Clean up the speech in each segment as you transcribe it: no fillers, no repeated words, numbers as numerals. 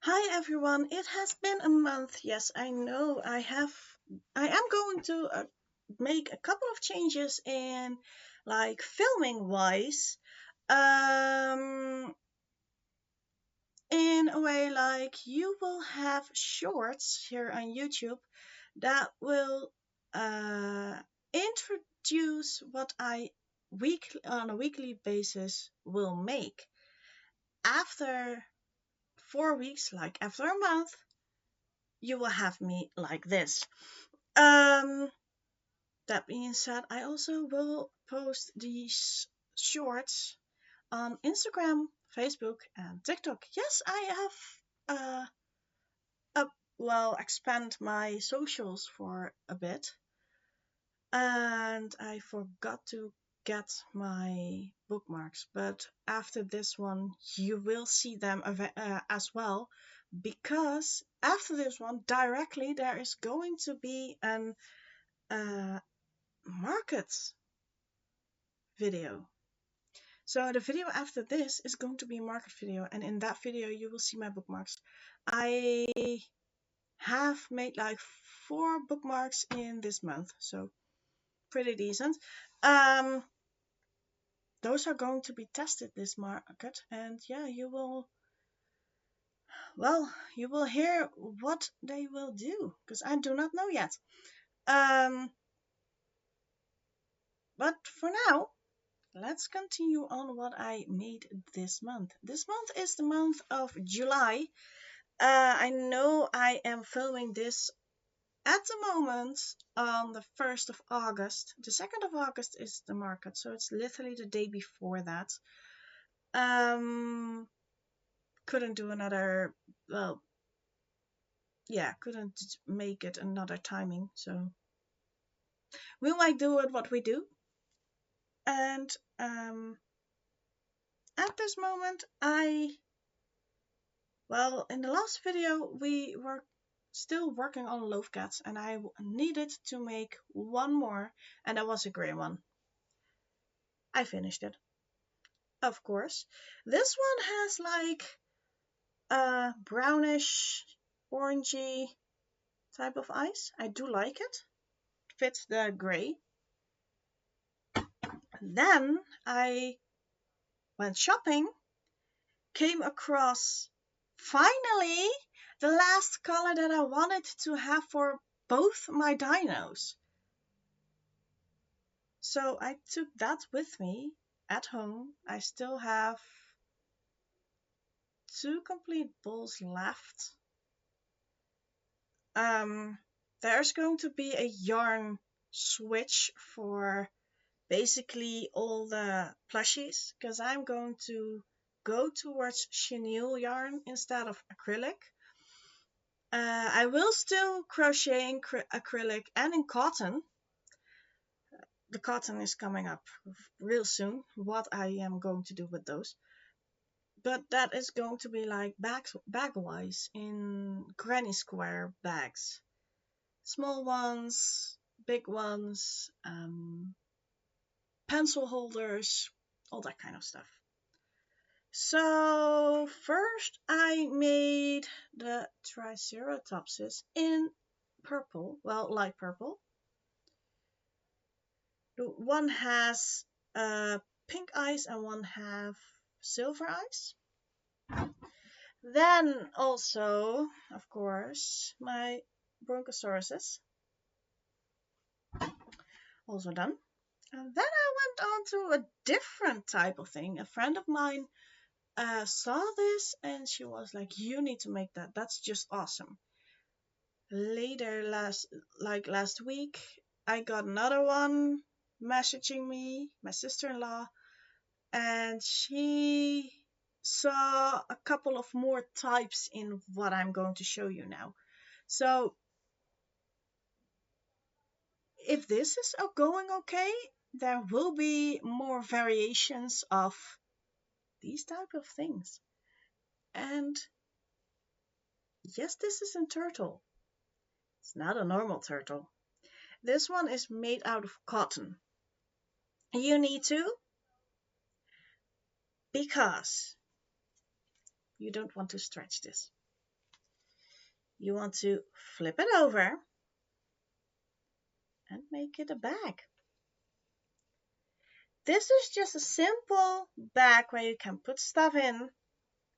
Hi everyone, it has been a month. Yes, I know I am going to make a couple of changes in like filming wise. Um in a way like you will have shorts here on YouTube that will introduce what I on a weekly basis will make. After 4 weeks, like after a month, you will have me like this. Um, that being said, I also will post these shorts on Instagram, Facebook, and TikTok. Yes, I have up expand my socials for a bit, and I forgot to get my bookmarks. But after this one, you will see them as well, because after this one, directly there is going to be an uh, market video. So the video after this is going to be a market video, and in that video you will see my bookmarks. I have made like 4 bookmarks in this month, so pretty decent. Um, those are going to be tested this market, and yeah, you will hear what they will do because I do not know yet. Um, but for now, let's continue on what I made this month. This month is the month of July. I know I am filming this at the moment on the 1st of August. The 2nd of August is the market, so it's literally the day before that. Um, couldn't do another, well, yeah, couldn't make it another timing, so we might do it what we do. And at this moment, in the last video, we were still working on loaf cats, and I needed to make one more, and that was a grey one. I finished it, of course. This one has like a brownish, orangey type of eyes. I do like it. Fits the grey. Then I went shopping, came across finally the last color that I wanted to have for both my dinos. So I took that with me at home. I still have 2 complete bowls left. Um, there's going to be a yarn switch for basically all the plushies because I'm going to go towards chenille yarn instead of acrylic. I will still crochet in acrylic and in cotton. The cotton is coming up real soon, what I am going to do with those. But that is going to be like bag-wise in granny square bags. Small ones, big ones, pencil holders, all that kind of stuff. So first I made the Triceratopses in purple, light purple. One has pink eyes and one have silver eyes. Then also, of course, my Bronchosauruses, also done. And then I went on to a different type of thing. A friend of mine saw this and she was like, "You need to make that. That's just awesome." Later, last week, I got another one messaging me, my sister-in-law, and she saw a couple of more types in what I'm going to show you now. So if this is going okay, there will be more variations of these type of things. And yes, this is a turtle. It's not a normal turtle. This one is made out of cotton. You need to, because you don't want to stretch this. you want to flip it over and make it a bag. This is just a simple bag where you can put stuff in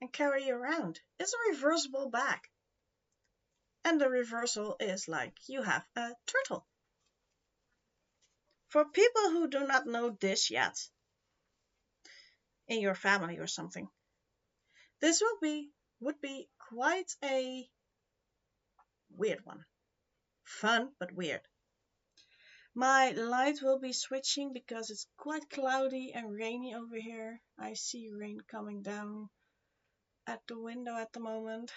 and carry around. It's a reversible bag. And the reversal is like you have a turtle. For people who do not know this yet, in your family or something, this would be quite a weird one. Fun, but weird. My light will be switching because it's quite cloudy and rainy over here. I see rain coming down at the window at the moment.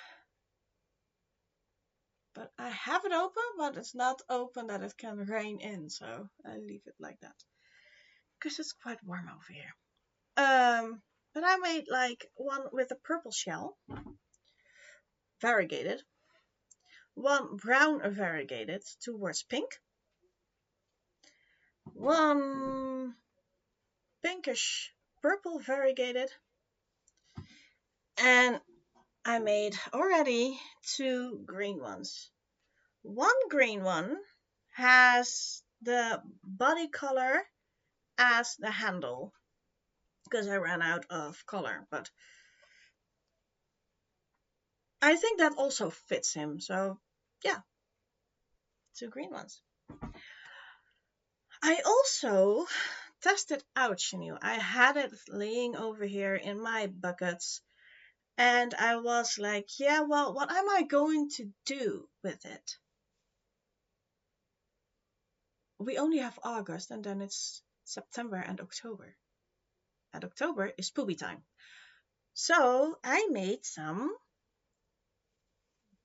But I have it open, but it's not open that it can rain in, so I leave it like that. Because it's quite warm over here. But I made like one with a purple shell, variegated, one brown variegated towards pink, one pinkish purple variegated, and I made already two green ones. One green one has the body color as the handle because I ran out of color, but I think that also fits him. So yeah, two green ones. I also tested out chenille. I had it laying over here in my buckets, and I was like, yeah, well, what am I going to do with it? We only have August, and then it's September and October. And October is poopy time. So I made some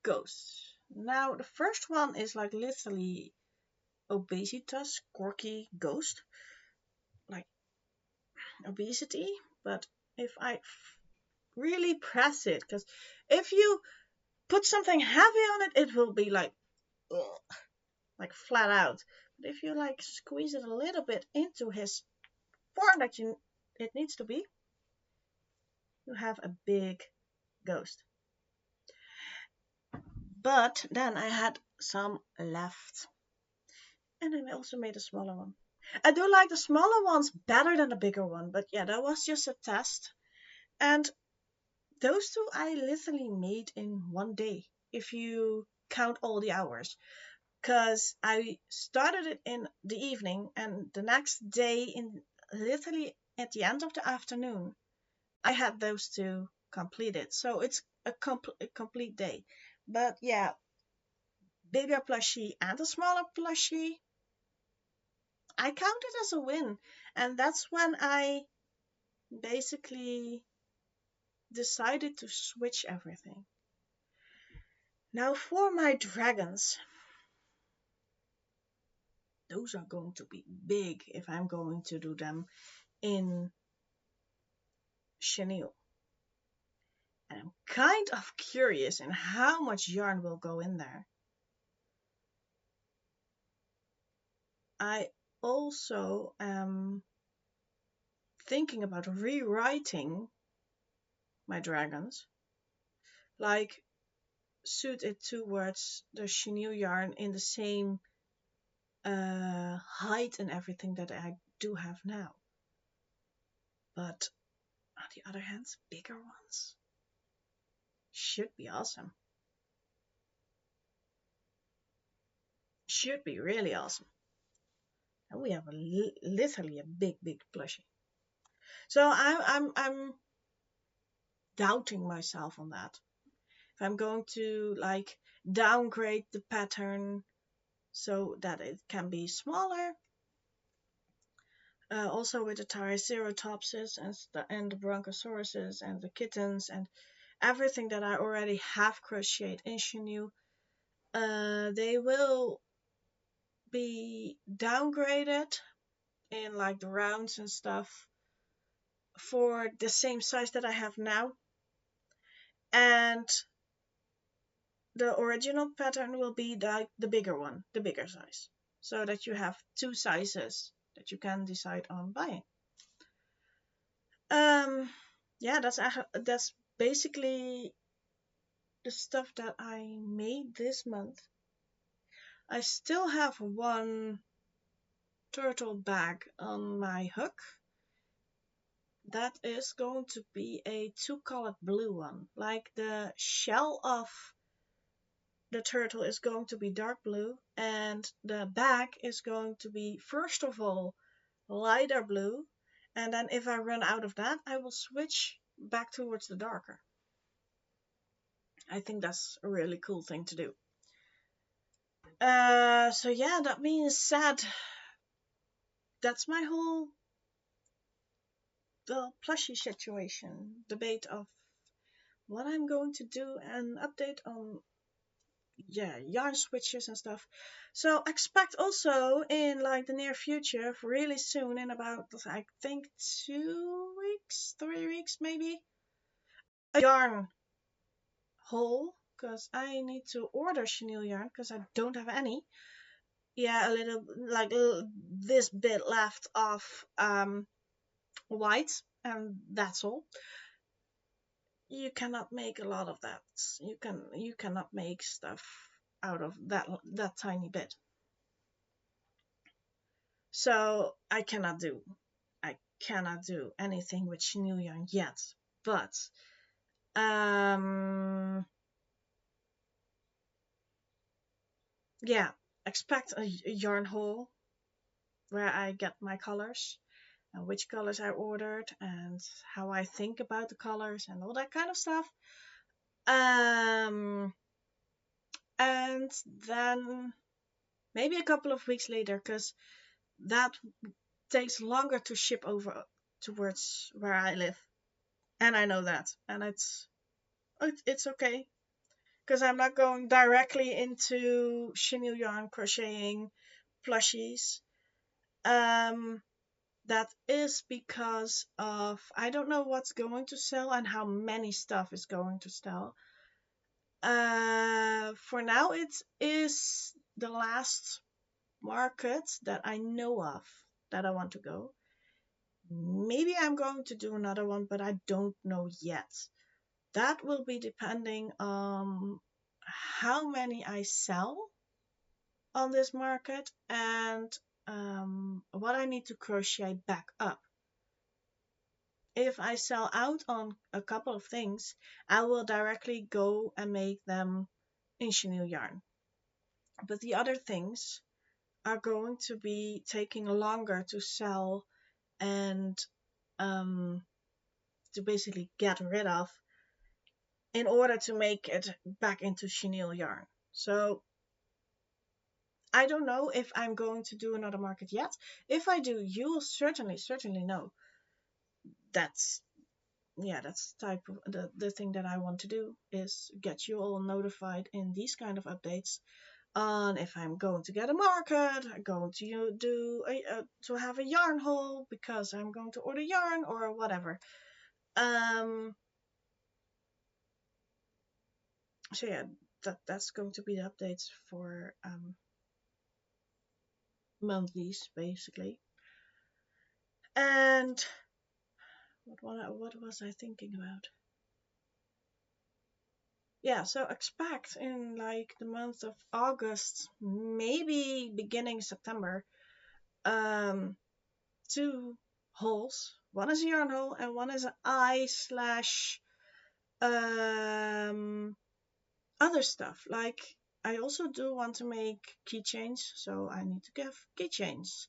ghosts. Now, the first one is like literally obesitas, quirky ghost. Like obesity, but if I really press it, because if you put something heavy on it, it will be like, ugh, like flat out. But if you like squeeze it a little bit into his form that it needs to be, you have a big ghost. But then I had some left, and then I also made a smaller one. I do like the smaller ones better than the bigger one, but yeah, that was just a test. And those two I literally made in one day, if you count all the hours. Because I started it in the evening, and the next day, in literally at the end of the afternoon, I had those two completed. So it's a complete day. But yeah, bigger plushie and a smaller plushie, I count it as a win. And that's when I basically decided to switch everything. Now for my dragons. Those are going to be big if I'm going to do them in chenille. And I'm kind of curious in how much yarn will go in there. I also am thinking about rewriting my dragons, like suit it towards the chenille yarn in the same height and everything that I do have now. But on the other hand, bigger ones should be awesome. Should be really awesome. And we have literally a big plushie. So I'm doubting myself on that. If I'm going to like downgrade the pattern so that it can be smaller. Also with the Triceratopses and the Broncosauruses and the kittens and everything that I already have crocheted in chenille, they will be downgraded in like the rounds and stuff for the same size that I have now. And the original pattern will be the bigger one, the bigger size, so that you have two sizes that you can decide on buying. Yeah, that's basically the stuff that I made this month, I still have one turtle bag on my hook. That is going to be a two-colored blue one. Like the shell of the turtle is going to be dark blue, and the bag is going to be, first of all, lighter blue, and then if I run out of that, I will switch back towards the darker. I think that's a really cool thing to do. So yeah, that being said, that's my whole the plushie situation debate of what I'm going to do and update on, yeah, yarn switches and stuff. So expect also in like the near future, really soon, in about I think 2 weeks, 3 weeks maybe, a yarn haul, because I need to order chenille yarn because I don't have any. Yeah, a little like this bit left of white, and that's all. You cannot make a lot of that. You cannot make stuff out of that tiny bit. So I cannot do anything with chenille yarn yet. But yeah, expect a yarn haul where I get my colors and which colors I ordered and how I think about the colors and all that kind of stuff. And then maybe a couple of weeks later, because that takes longer to ship over towards where I live, and I know that, and it's okay, because I'm not going directly into chenille yarn crocheting plushies. That is because of I don't know what's going to sell and how many stuff is going to sell. For now, it is the last market that I know of that I want to go. Maybe I'm going to do another one, but I don't know yet. That will be depending on how many I sell on this market and what I need to crochet back up. If I sell out on a couple of things, I will directly go and make them in chenille yarn. But the other things are going to be taking longer to sell and to basically get rid of in order to make it back into chenille yarn. So I don't know if I'm going to do another market yet. If I do, you will certainly know. That's that's type of the thing that I want to do is get you all notified in these kind of updates on if I'm going to get a market, going to do to have a yarn haul because I'm going to order yarn or whatever. So yeah, that's going to be the updates for monthlies basically. And what was I thinking about? Yeah, so expect in like the month of August, maybe beginning September, 2 hauls. One is a yarn haul and one is an eye slash other stuff. Like I also do want to make keychains, so I need to get keychains.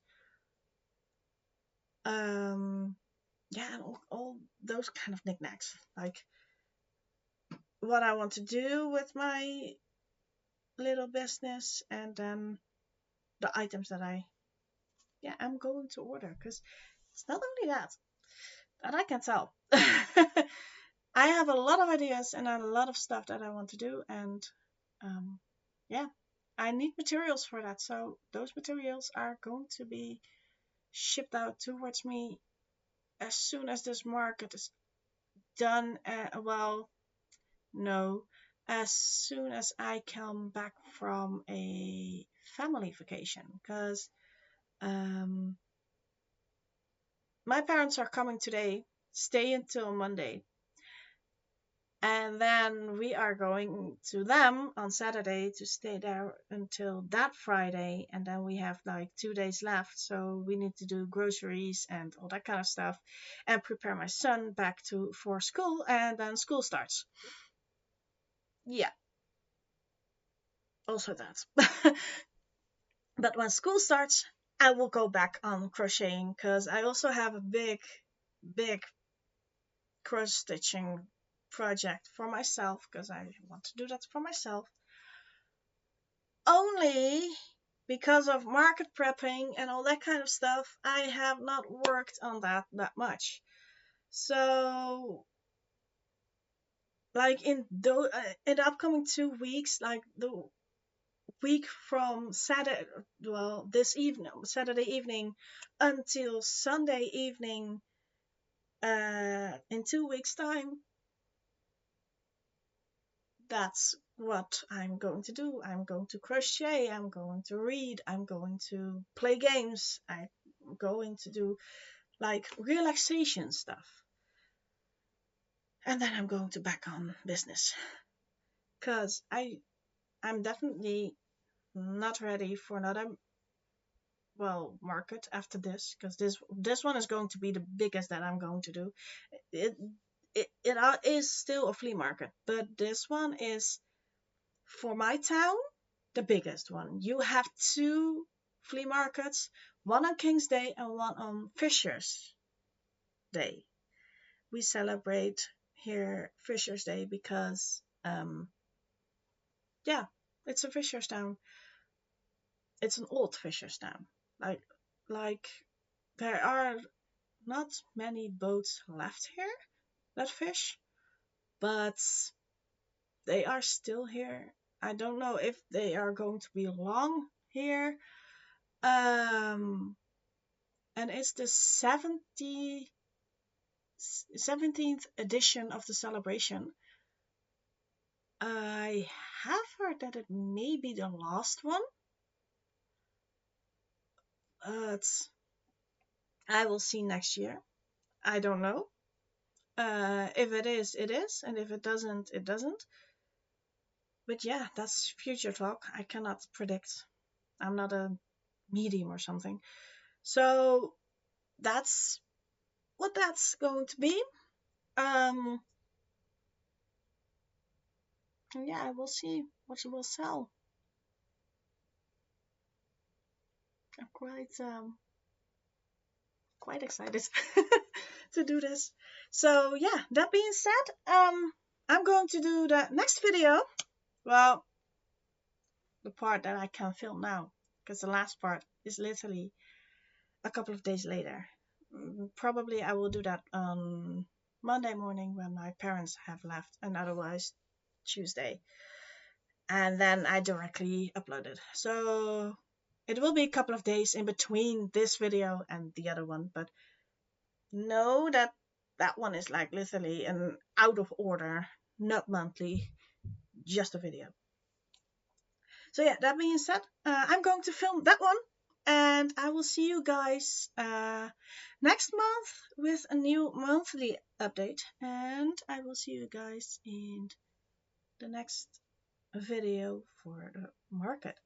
Yeah, and all those kind of knickknacks. Like what I want to do with my little business, and then the items that I'm going to order, because it's not only that I can tell. I have a lot of ideas and a lot of stuff that I want to do, and yeah, I need materials for that. So those materials are going to be shipped out towards me as soon as this market is done. Well, no, as soon as I come back from a family vacation, because my parents are coming today, stay until Monday, And then we are going to them on Saturday to stay there until that Friday. And then we have like 2 days left. So we need to do groceries and all that kind of stuff and prepare my son back for school. And then school starts. Yeah, also that. But when school starts, I will go back on crocheting because I also have a big cross stitching project for myself because I want to do that for myself. Only because of market prepping and all that kind of stuff, I have not worked on that much. So, like in the upcoming 2 weeks, like the week from Saturday, well, this evening, Saturday evening, until Sunday evening, in 2 weeks' time, that's what I'm going to do. I'm going to crochet, I'm going to read, I'm going to play games, I'm going to do like relaxation stuff. And then I'm going to back on business. Cause I'm definitely not ready for another market after this, because this one is going to be the biggest that I'm going to do. It it is still a flea market, but this one is for my town the biggest one. You have two flea markets, one on King's Day and one on Fisher's Day. We celebrate here Fisher's Day because yeah, it's a fisher's town. It's an old fisher's town. Like there are not many boats left here that fish, but they are still here. I don't know if they are going to be long here. And it's the 17th edition of the celebration. I have heard that it may be the last one. I will see next year. I don't know. If it is, it is, and if it doesn't, it doesn't. But yeah, that's future talk. I cannot predict. I'm not a medium or something. So that's what that's going to be. Um, yeah, we'll see what you will sell. I'm quite excited to do this. So yeah, that being said, I'm going to do the next video. Well, the part that I can film now, because the last part is literally a couple of days later. Probably I will do that on Monday morning when my parents have left, and otherwise Tuesday. And then I directly upload it. So it will be a couple of days in between this video and the other one, but know that that one is like literally an out of order, not monthly, just a video. So yeah, that being said, I'm going to film that one, and I will see you guys next month with a new monthly update, and I will see you guys in the next video for the market.